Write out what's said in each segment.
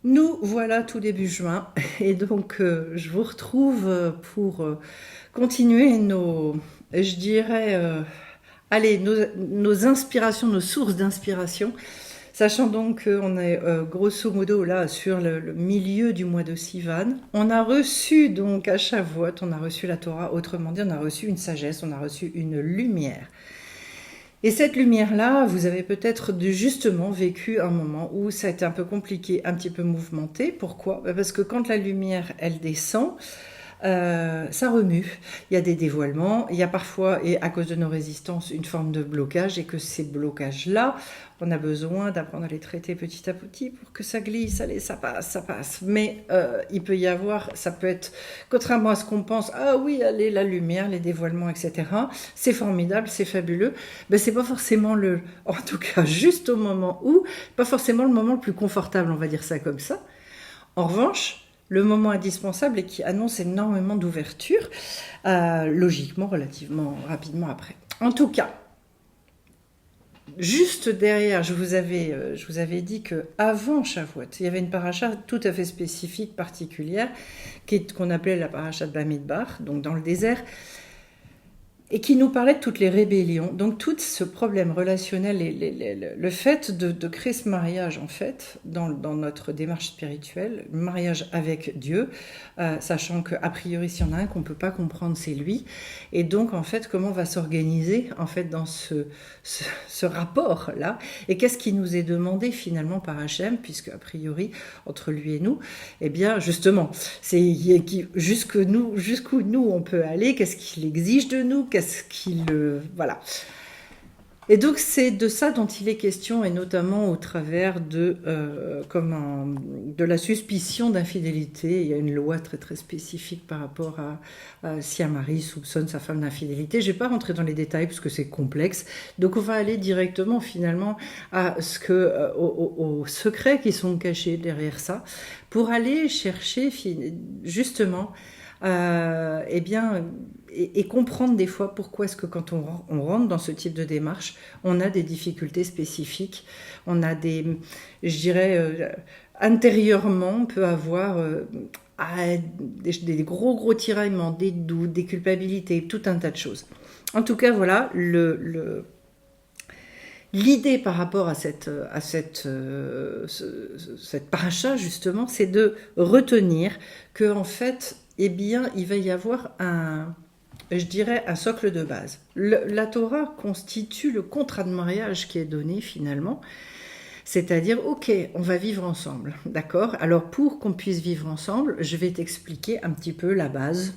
Nous voilà tout début juin et donc je vous retrouve pour continuer je dirais, allez, nos inspirations, nos sources d'inspiration, sachant donc qu'on est grosso modo là sur le milieu du mois de Sivan. On a reçu donc à Shavuot, on a reçu la Torah, autrement dit on a reçu une sagesse, on a reçu une lumière. Et cette lumière-là, vous avez peut-être justement vécu un moment où ça a été un peu compliqué, un petit peu mouvementé. Pourquoi? Parce que quand la lumière, elle descend, ça remue. Il y a des dévoilements, il y a parfois, et à cause de nos résistances, une forme de blocage, et que ces blocages-là, on a besoin d'apprendre à les traiter petit à petit pour que ça glisse, allez, ça passe, ça passe. Mais il peut y avoir, ça peut être, contrairement à ce qu'on pense, ah oui, allez, la lumière, les dévoilements, etc., c'est formidable, c'est fabuleux, ben, c'est pas forcément en tout cas, juste au moment où, pas forcément le moment le plus confortable, on va dire ça comme ça. En revanche, le moment indispensable et qui annonce énormément d'ouverture, logiquement, relativement rapidement après. En tout cas, juste derrière, je vous avais dit que avant Shavuot, il y avait une paracha tout à fait spécifique, particulière, qu'on appelait la paracha de Bamidbar, donc dans le désert, et qui nous parlait de toutes les rébellions. Donc tout ce problème relationnel, le fait de créer ce mariage, en fait, dans notre démarche spirituelle, le mariage avec Dieu, sachant qu'a priori, s'il y en a un qu'on ne peut pas comprendre, c'est lui. Et donc, en fait, comment on va s'organiser, en fait, dans ce rapport-là, et qu'est-ce qui nous est demandé, finalement, par Hachem, puisque, a priori, entre lui et nous, eh bien, justement, c'est jusqu'où nous on peut aller, qu'est-ce qu'il exige de nous, qu'est-ce qu'il voilà. Et donc c'est de ça dont il est question, et notamment au travers de la suspicion d'infidélité. Il y a une loi très très spécifique par rapport à si un mari soupçonne sa femme d'infidélité. Je ne vais pas rentrer dans les détails parce que c'est complexe. Donc on va aller directement finalement aux secrets qui sont cachés derrière ça, pour aller chercher justement eh bien, et comprendre des fois pourquoi est-ce que quand on rentre dans ce type de démarche, on a des difficultés spécifiques, on a je dirais, intérieurement, on peut avoir des gros tiraillements, des doutes, des culpabilités, tout un tas de choses. En tout cas, voilà, l'idée par rapport à cette paracha, justement, c'est de retenir que, en fait, eh bien, il va y avoir je dirais, un socle de base. La Torah constitue le contrat de mariage qui est donné, finalement. C'est-à-dire, ok, on va vivre ensemble, d'accord? Alors, pour qu'on puisse vivre ensemble, je vais t'expliquer un petit peu la base,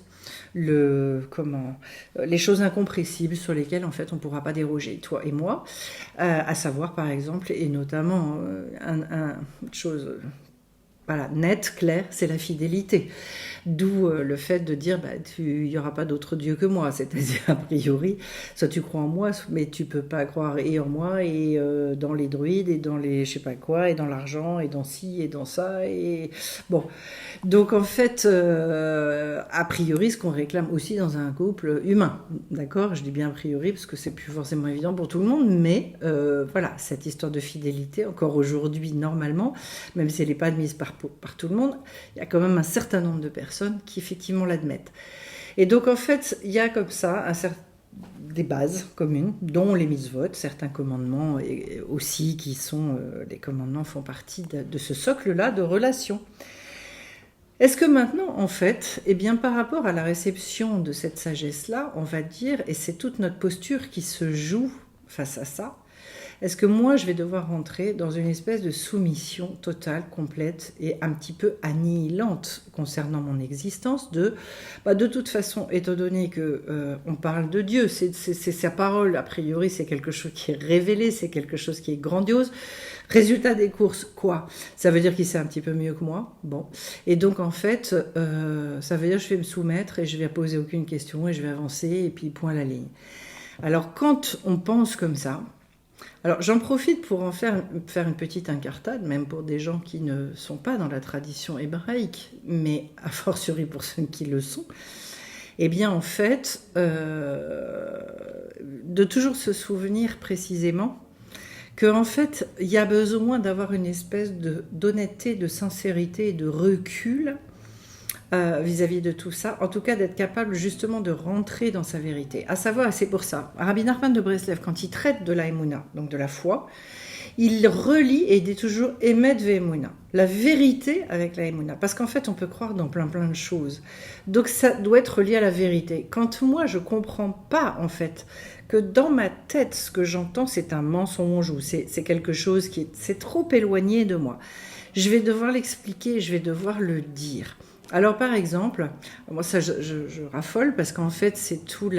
les choses incompressibles sur lesquelles en fait on ne pourra pas déroger, toi et moi, à savoir par exemple, et notamment une chose voilà, nette, claire, c'est la fidélité. D'où le fait de dire, bah, il n'y aura pas d'autre Dieu que moi. C'est-à-dire, a priori, soit tu crois en moi, mais tu peux pas croire et en moi, et dans les druides, et dans les je sais pas quoi, et dans l'argent, et dans ci, et dans ça. Et bon. Donc, en fait, a priori, ce qu'on réclame aussi dans un couple humain. D'accord? Je dis bien a priori, parce que c'est plus forcément évident pour tout le monde, mais voilà, cette histoire de fidélité, encore aujourd'hui, normalement, même si elle n'est pas admise par tout le monde, il y a quand même un certain nombre de personnes qui effectivement l'admettent. Et donc en fait, il y a comme ça des bases communes, dont les mitzvot, certains commandements et aussi qui sont, les commandements font partie de ce socle-là de relation. Est-ce que maintenant, en fait, eh bien, par rapport à la réception de cette sagesse-là, on va dire, et c'est toute notre posture qui se joue face à ça, est-ce que moi, je vais devoir rentrer dans une espèce de soumission totale, complète et un petit peu annihilante concernant mon existence de toute façon, étant donné que on parle de Dieu, c'est sa parole, a priori, c'est quelque chose qui est révélé, c'est quelque chose qui est grandiose. Résultat des courses, quoi? Ça veut dire qu'il sait un petit peu mieux que moi. Bon. Et donc, en fait, ça veut dire que je vais me soumettre et je vais poser aucune question et je vais avancer et puis point à la ligne. Alors, quand on pense comme ça, alors j'en profite pour en faire une petite incartade, même pour des gens qui ne sont pas dans la tradition hébraïque, mais a fortiori pour ceux qui le sont, eh bien en fait, de toujours se souvenir précisément qu'en fait, il y a besoin d'avoir une espèce d'honnêteté, de sincérité et de recul vis-à-vis de tout ça, en tout cas d'être capable justement de rentrer dans sa vérité. À savoir, et c'est pour ça, Rabbi Nachman de Breslev, quand il traite de la Emouna, donc de la foi, il relie et dit toujours Emet ve'Emouna, la vérité avec la Emouna, parce qu'en fait on peut croire dans plein de choses, donc ça doit être lié à la vérité. Quand moi je comprends pas en fait que dans ma tête ce que j'entends c'est un mensonge ou c'est quelque chose qui c'est trop éloigné de moi, je vais devoir l'expliquer, je vais devoir le dire. Alors par exemple, moi ça je raffole parce qu'en fait c'est tout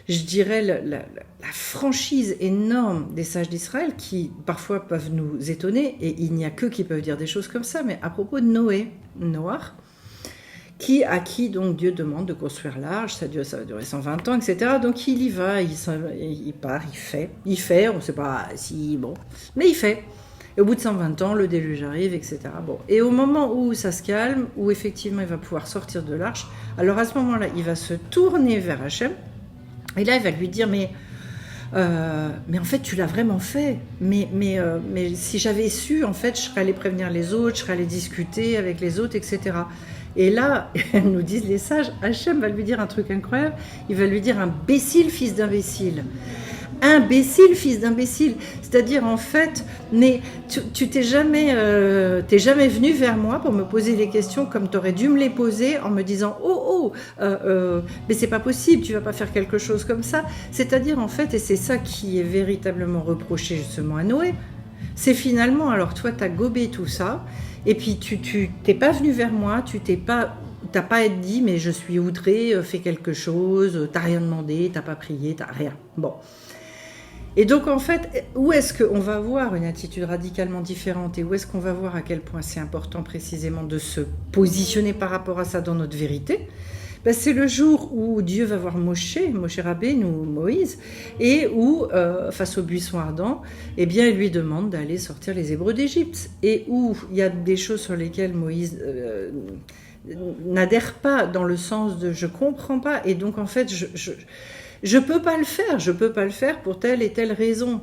je dirais la franchise énorme des sages d'Israël qui parfois peuvent nous étonner, et il n'y a qu'eux qui peuvent dire des choses comme ça, mais à propos de Noach, à qui donc Dieu demande de construire l'arche, ça va durer 120 ans, etc. Donc il y va, il part, il fait, on ne sait pas si, bon, mais il fait. Et au bout de 120 ans, le déluge arrive, etc. Bon. Et au moment où ça se calme, où effectivement il va pouvoir sortir de l'arche, alors à ce moment-là, il va se tourner vers Hachem, et là il va lui dire, mais en fait tu l'as vraiment fait, mais si j'avais su, en fait je serais allé prévenir les autres, je serais allé discuter avec les autres, etc. Et là, nous disent les sages, Hachem va lui dire un truc incroyable, il va lui dire imbécile, fils d'imbécile. Imbécile, fils d'imbécile. C'est-à-dire, en fait, mais tu t'es jamais venu vers moi pour me poser les questions comme tu aurais dû me les poser en me disant mais c'est pas possible, tu vas pas faire quelque chose comme ça. C'est-à-dire, en fait, et c'est ça qui est véritablement reproché justement à Noé, c'est finalement, alors toi, t'as gobé tout ça, et puis tu t'es pas venu vers moi, t'as pas été dit, mais je suis outré, fais quelque chose, t'as rien demandé, t'as pas prié, t'as rien. Bon. Et donc, en fait, où est-ce qu'on va voir une attitude radicalement différente et où est-ce qu'on va voir à quel point c'est important précisément de se positionner par rapport à ça dans notre vérité? C'est le jour où Dieu va voir Moshe Rabbeinu ou Moïse, et où, face au buisson ardent, eh bien, il lui demande d'aller sortir les Hébreux d'Égypte. Et où il y a des choses sur lesquelles Moïse n'adhère pas, dans le sens de « je comprends pas ». Et donc, en fait, je peux pas le faire pour telle et telle raison.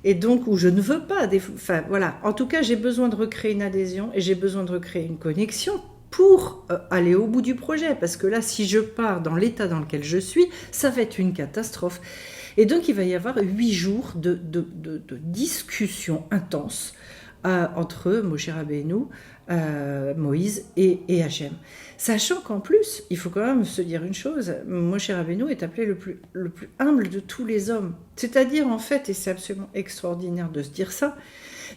Et donc, où je ne veux pas, enfin voilà. En tout cas, j'ai besoin de recréer une adhésion et j'ai besoin de recréer une connexion pour aller au bout du projet. Parce que là, si je pars dans l'état dans lequel je suis, ça va être une catastrophe. Et donc, il va y avoir 8 jours de discussions intenses entre Moshe Rabbeinu, Moïse et Hachem. Sachant qu'en plus, il faut quand même se dire une chose, Moshe Rabbeinu est appelé le plus humble de tous les hommes. C'est-à-dire, en fait, et c'est absolument extraordinaire de se dire ça,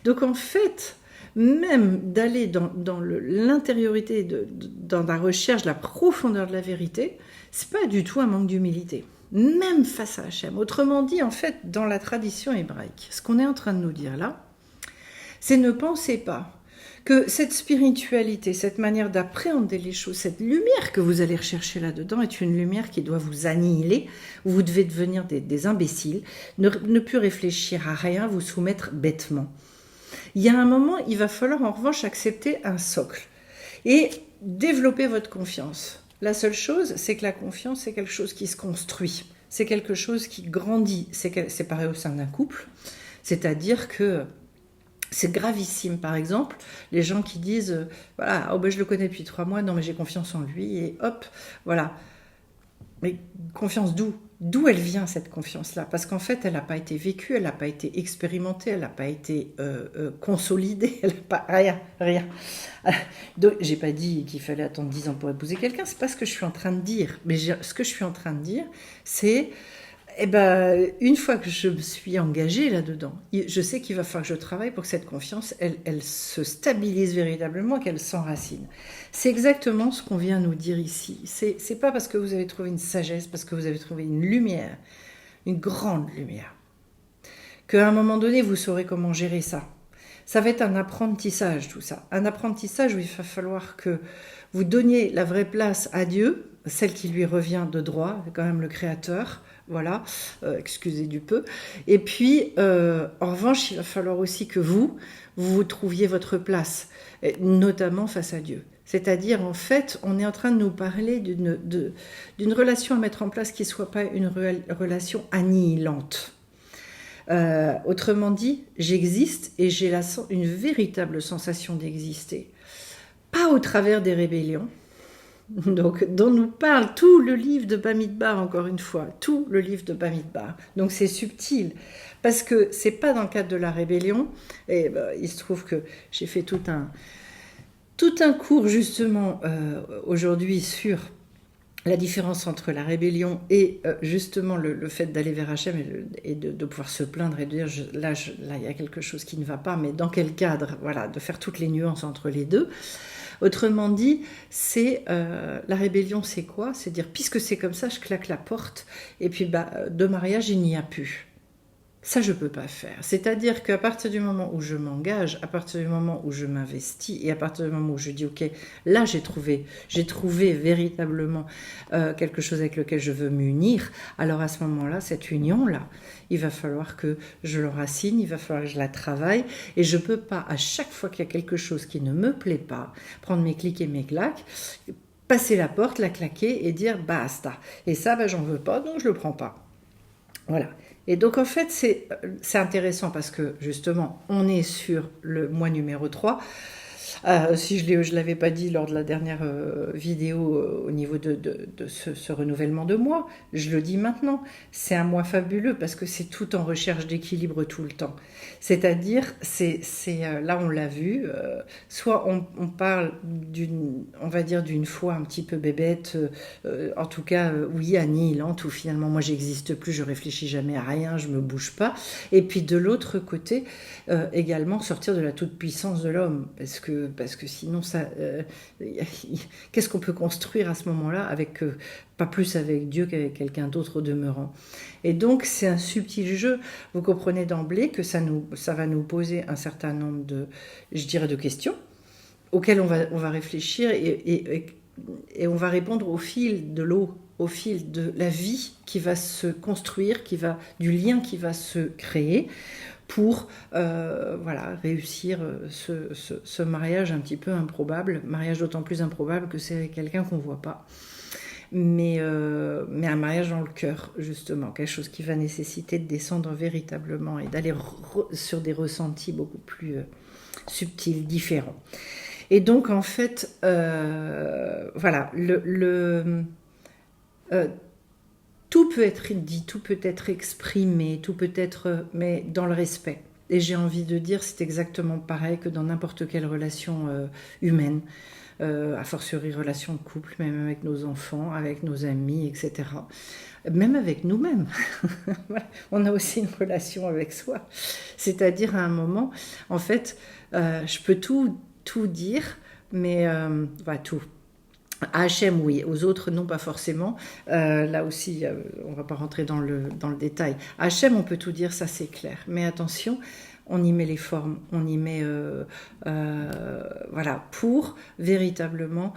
donc en fait, même d'aller dans l'intériorité, dans la recherche de la profondeur de la vérité, c'est pas du tout un manque d'humilité. Même face à Hachem. Autrement dit, en fait, dans la tradition hébraïque, ce qu'on est en train de nous dire là, c'est ne pensez pas que cette spiritualité, cette manière d'appréhender les choses, cette lumière que vous allez rechercher là-dedans est une lumière qui doit vous annihiler, où vous devez devenir des imbéciles, ne plus réfléchir à rien, vous soumettre bêtement. Il y a un moment, il va falloir en revanche accepter un socle et développer votre confiance. La seule chose, c'est que la confiance, c'est quelque chose qui se construit, c'est quelque chose qui grandit, c'est pareil au sein d'un couple, c'est-à-dire que c'est gravissime, par exemple, les gens qui disent voilà, je le connais depuis 3 mois, non mais j'ai confiance en lui, et hop, voilà. Mais confiance d'où? D'où elle vient cette confiance-là? Parce qu'en fait, elle n'a pas été vécue, elle n'a pas été expérimentée, elle n'a pas été consolidée, elle n'a pas rien. Donc, j'ai pas dit qu'il fallait attendre 10 ans pour épouser quelqu'un, c'est pas ce que je suis en train de dire. Mais ce que je suis en train de dire, c'est une fois que je me suis engagée là-dedans, je sais qu'il va falloir que je travaille pour que cette confiance, elle se stabilise véritablement, qu'elle s'enracine. C'est exactement ce qu'on vient nous dire ici. C'est pas parce que vous avez trouvé une sagesse, parce que vous avez trouvé une lumière, une grande lumière, qu'à un moment donné, vous saurez comment gérer ça. Ça va être un apprentissage, tout ça. Un apprentissage où il va falloir que vous donniez la vraie place à Dieu, celle qui lui revient de droit, quand même le Créateur, voilà, excusez du peu. Et puis, en revanche, il va falloir aussi que vous trouviez votre place, notamment face à Dieu. C'est-à-dire, en fait, on est en train de nous parler d'une relation à mettre en place qui ne soit pas une relation annihilante. Autrement dit, j'existe et j'ai une véritable sensation d'exister. Pas au travers des rébellions, donc, dont nous parle tout le livre de Bamidbar, encore une fois, tout le livre de Bamidbar. Donc c'est subtil, parce que c'est pas dans le cadre de la rébellion, et il se trouve que j'ai fait tout un cours justement aujourd'hui sur la différence entre la rébellion et justement le fait d'aller vers Hachem et de pouvoir se plaindre et de dire là il y a quelque chose qui ne va pas, mais dans quel cadre, voilà, de faire toutes les nuances entre les deux. Autrement dit, c'est la rébellion, c'est quoi? C'est dire puisque c'est comme ça, je claque la porte et puis de mariage il n'y a plus. Ça, je ne peux pas faire. C'est-à-dire qu'à partir du moment où je m'engage, à partir du moment où je m'investis et à partir du moment où je dis, ok, là j'ai trouvé véritablement quelque chose avec lequel je veux m'unir, alors à ce moment-là, cette union-là, il va falloir que je l'enracine, il va falloir que je la travaille et je ne peux pas, à chaque fois qu'il y a quelque chose qui ne me plaît pas, prendre mes clics et mes claques, passer la porte, la claquer et dire basta. Et ça, j'en veux pas, donc je ne le prends pas. Voilà. Et donc en fait c'est intéressant parce que justement on est sur le mois numéro 3. Si je ne l'avais pas dit lors de la dernière vidéo au niveau de ce renouvellement de mois, je le dis maintenant, c'est un mois fabuleux parce que c'est tout en recherche d'équilibre tout le temps. C'est-à-dire, là on l'a vu, soit on parle on va dire d'une foi un petit peu bébête, en tout cas oui, annihilante, où finalement moi j'existe plus, je réfléchis jamais à rien, je me bouge pas. Et puis de l'autre côté, également sortir de la toute-puissance de l'homme, parce que sinon qu'est-ce qu'on peut construire à ce moment-là avec pas plus avec Dieu qu'avec quelqu'un d'autre au demeurant. Et donc c'est un subtil jeu. Vous comprenez d'emblée que ça va nous poser un certain nombre de questions auxquelles on va réfléchir et on va répondre au fil de l'eau, au fil de la vie qui va se construire, du lien qui va se créer pour réussir ce mariage un petit peu improbable, mariage d'autant plus improbable que c'est avec quelqu'un qu'on ne voit pas. Mais un mariage dans le cœur, justement, quelque chose qui va nécessiter de descendre véritablement et d'aller sur des ressentis beaucoup plus subtils, différents. Et donc, en fait, tout peut être dit, tout peut être exprimé, tout peut être, mais dans le respect. Et j'ai envie de dire, c'est exactement pareil que dans n'importe quelle relation humaine, a fortiori relation de couple, même avec nos enfants, avec nos amis, etc. Même avec nous-mêmes. On a aussi une relation avec soi. C'est-à-dire à un moment, en fait, je peux tout dire, mais tout. À Hachem, oui. Aux autres, non, pas forcément. Là aussi, on ne va pas rentrer dans le détail. À Hachem, on peut tout dire, ça c'est clair. Mais attention, on y met les formes, on y met... pour véritablement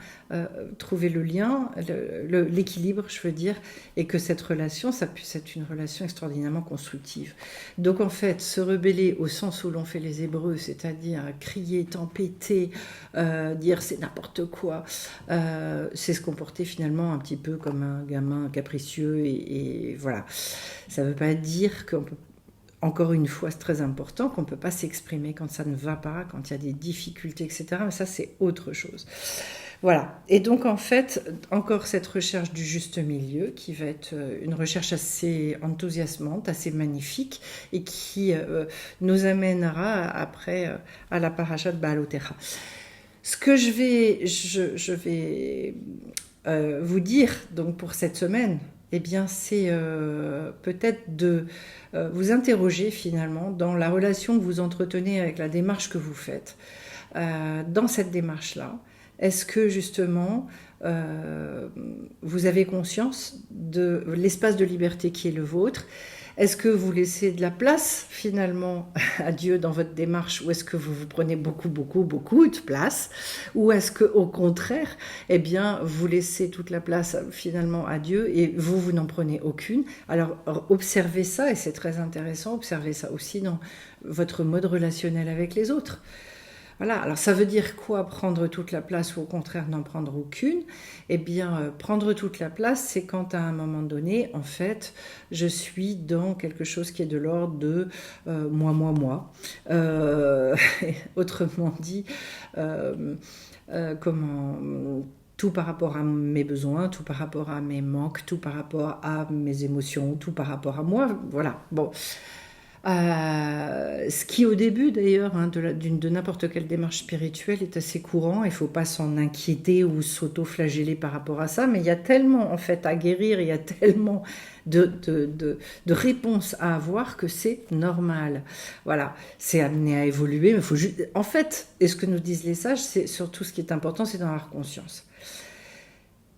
trouver le lien, l'équilibre, je veux dire, et que cette relation, ça puisse être une relation extraordinairement constructive. Donc en fait, se rebeller au sens où l'on fait les Hébreux, c'est-à-dire crier, tempêter, dire c'est n'importe quoi, c'est se comporter finalement un petit peu comme un gamin capricieux et voilà. Ça ne veut pas dire qu'on peut... Encore une fois, c'est très important qu'on ne peut pas s'exprimer quand ça ne va pas, quand il y a des difficultés, etc. Mais ça, c'est autre chose. Voilà. Et donc, en fait, encore cette recherche du juste milieu qui va être une recherche assez enthousiasmante, assez magnifique et qui nous amènera après à la paracha de Baalotera. Ce que je vais vous dire donc pour cette semaine, eh bien, c'est peut-être de vous interroger finalement dans la relation que vous entretenez avec la démarche que vous faites. Dans cette démarche-là, est-ce que justement vous avez conscience de l'espace de liberté qui est le vôtre ? Est-ce que vous laissez de la place finalement à Dieu dans votre démarche ou est-ce que vous vous prenez beaucoup de place ou est-ce que au contraire, eh bien, vous laissez toute la place finalement à Dieu et vous n'en prenez aucune? Alors observez ça et c'est très intéressant, observez ça aussi dans votre mode relationnel avec les autres. Voilà, alors ça veut dire quoi prendre toute la place ou au contraire n'en prendre aucune? Eh bien, prendre toute la place, c'est quand à un moment donné, en fait, je suis dans quelque chose qui est de l'ordre de moi. Euh, Autrement dit, euh, comment tout par rapport à mes besoins, tout par rapport à mes manques, tout par rapport à mes émotions, tout par rapport à moi. Voilà. Bon, ce qui au début d'ailleurs de n'importe quelle démarche spirituelle est assez courant, il ne faut pas s'en inquiéter ou s'auto-flageller par rapport à ça, mais il y a tellement en fait à guérir, il y a tellement de réponses à avoir que c'est normal. Voilà, c'est amené à évoluer, mais il faut juste... En fait, et ce que nous disent les sages, c'est surtout ce qui est important, c'est d'en avoir conscience.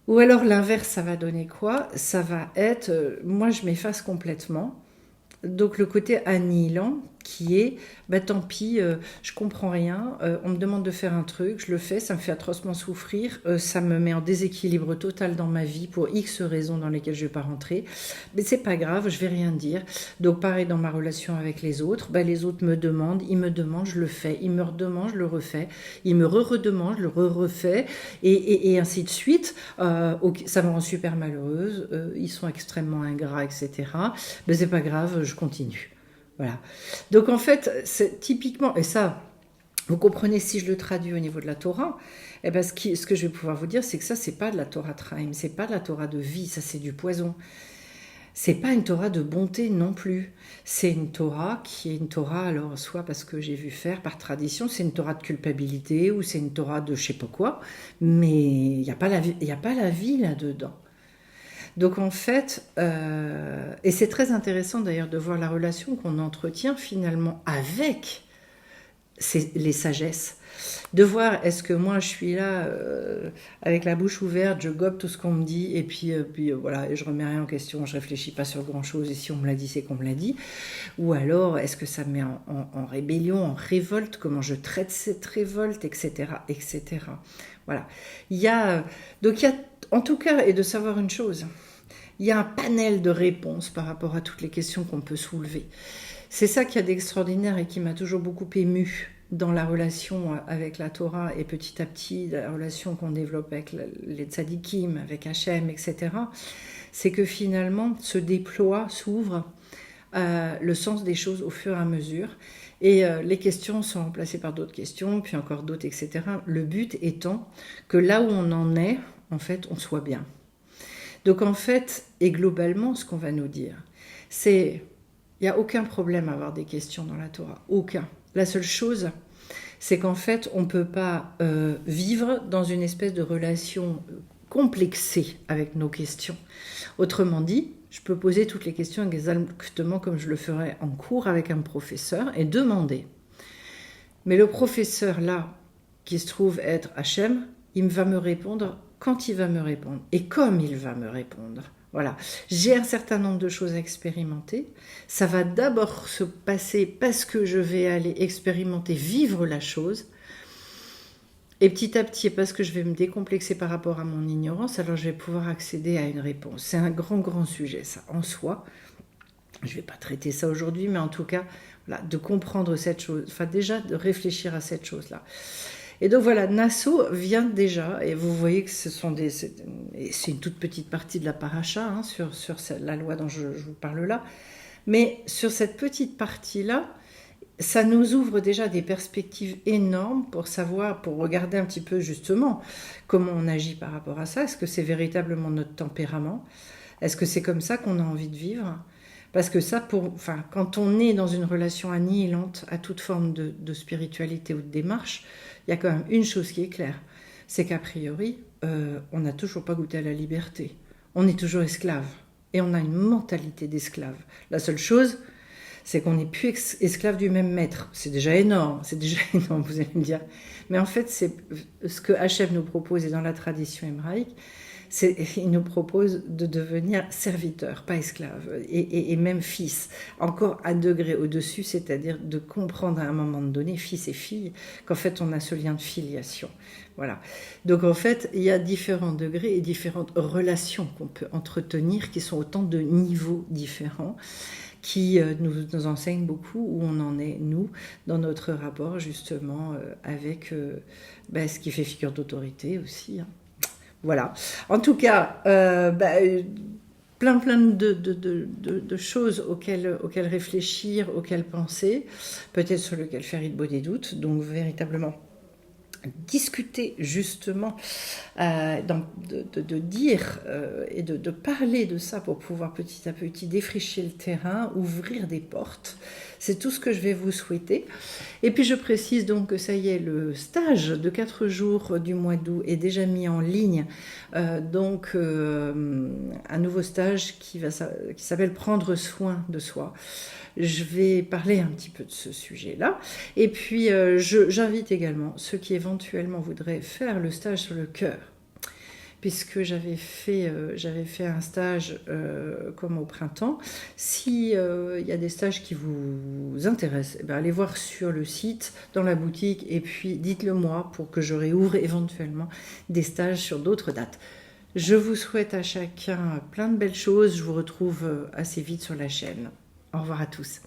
Ou alors l'inverse, ça va donner quoi? Ça va être, moi je m'efface complètement. Donc le côté annihilant qui est, bah tant pis, je comprends rien, on me demande de faire un truc, je le fais, ça me fait atrocement souffrir, ça me met en déséquilibre total dans ma vie pour X raisons dans lesquelles je ne vais pas rentrer, mais c'est pas grave, je vais rien dire. Donc pareil dans ma relation avec les autres, bah, les autres me demandent, ils me demandent, je le fais, ils me redemandent, je le refais, ils me redemandent, je le refais, et ainsi de suite. Okay, ça me rend super malheureuse, ils sont extrêmement ingrats, etc. Mais c'est pas grave, je continue. Voilà. Donc en fait, c'est typiquement, et ça, vous comprenez si je le traduis au niveau de la Torah, eh ben ce que je vais pouvoir vous dire, c'est que ça, c'est pas de la Torah Traim, c'est pas de la Torah de vie, ça c'est du poison. C'est pas une Torah de bonté non plus. C'est une Torah qui est une Torah, alors soit parce que j'ai vu faire par tradition, c'est une Torah de culpabilité ou c'est une Torah de je sais pas quoi, mais il n'y a pas la vie là-dedans. Donc en fait, et c'est très intéressant d'ailleurs de voir la relation qu'on entretient finalement avec les sagesses. De voir est-ce que moi je suis là avec la bouche ouverte, je gobe tout ce qu'on me dit et puis voilà, et je remets rien en question, je réfléchis pas sur grand chose et si on me l'a dit c'est qu'on me l'a dit. Ou alors est-ce que ça me met en rébellion, en révolte, comment je traite cette révolte, etc. etc. Voilà. Donc il y a en tout cas, et de savoir une chose, il y a un panel de réponses par rapport à toutes les questions qu'on peut soulever. C'est ça qu'il y a d'extraordinaire et qui m'a toujours beaucoup émue dans la relation avec la Torah et petit à petit la relation qu'on développe avec les tzadikim, avec Hachem, etc. C'est que finalement se déploie, s'ouvre le sens des choses au fur et à mesure. Et les questions sont remplacées par d'autres questions, puis encore d'autres, etc. Le but étant que là où on en est, en fait, on soit bien. Donc en fait, et globalement, ce qu'on va nous dire, c'est il n'y a aucun problème à avoir des questions dans la Torah, aucun. La seule chose, c'est qu'en fait, on ne peut pas vivre dans une espèce de relation complexée avec nos questions. Autrement dit, je peux poser toutes les questions exactement comme je le ferais en cours avec un professeur et demander. Mais le professeur là, qui se trouve être Hachem, il va me répondre quand il va me répondre et comme il va me répondre. Voilà, j'ai un certain nombre de choses à expérimenter. Ça va d'abord se passer parce que je vais aller expérimenter, vivre la chose. Et petit à petit, parce que je vais me décomplexer par rapport à mon ignorance, alors je vais pouvoir accéder à une réponse. C'est un grand sujet, ça, en soi. Je ne vais pas traiter ça aujourd'hui, mais en tout cas, voilà, de comprendre cette chose. Enfin, déjà, de réfléchir à cette chose-là. Et donc voilà, Nassau vient déjà, et vous voyez que c'est une toute petite partie de la paracha, hein, sur la loi dont je vous parle là, mais sur cette petite partie-là, ça nous ouvre déjà des perspectives énormes pour savoir, pour regarder un petit peu justement comment on agit par rapport à ça. Est-ce que c'est véritablement notre tempérament? Est-ce que c'est comme ça qu'on a envie de vivre? Parce que ça, quand on est dans une relation annihilante à toute forme de spiritualité ou de démarche, il y a quand même une chose qui est claire, c'est qu'a priori, on n'a toujours pas goûté à la liberté. On est toujours esclave. Et on a une mentalité d'esclave. La seule chose, c'est qu'on n'est plus esclave du même maître. C'est déjà énorme, vous allez me dire. Mais en fait, c'est ce que Hachem nous propose, et dans la tradition hébraïque, il nous propose de devenir serviteur, pas esclave, et même fils, encore un degré au-dessus, c'est-à-dire de comprendre à un moment donné, fils et fille, qu'en fait on a ce lien de filiation. Voilà. Donc en fait, il y a différents degrés et différentes relations qu'on peut entretenir, qui sont autant de niveaux différents, qui nous enseigne beaucoup où on en est, nous, dans notre rapport justement avec ce qui fait figure d'autorité aussi. Hein. Voilà. En tout cas, plein de choses auxquelles réfléchir, auxquelles penser, peut-être sur lesquelles faire il beau des doutes. Donc véritablement discuter justement, de dire et de parler de ça pour pouvoir petit à petit défricher le terrain, ouvrir des portes. C'est tout ce que je vais vous souhaiter. Et puis je précise donc que ça y est, le stage de 4 jours du mois d'août est déjà mis en ligne. Un nouveau stage qui s'appelle Prendre soin de soi. Je vais parler un petit peu de ce sujet-là. Et puis, j'invite également ceux qui éventuellement voudraient faire le stage sur le cœur. Puisque j'avais fait un stage comme au printemps. Si y a des stages qui vous intéressent, allez voir sur le site, dans la boutique, et puis dites-le moi pour que je réouvre éventuellement des stages sur d'autres dates. Je vous souhaite à chacun plein de belles choses. Je vous retrouve assez vite sur la chaîne. Au revoir à tous.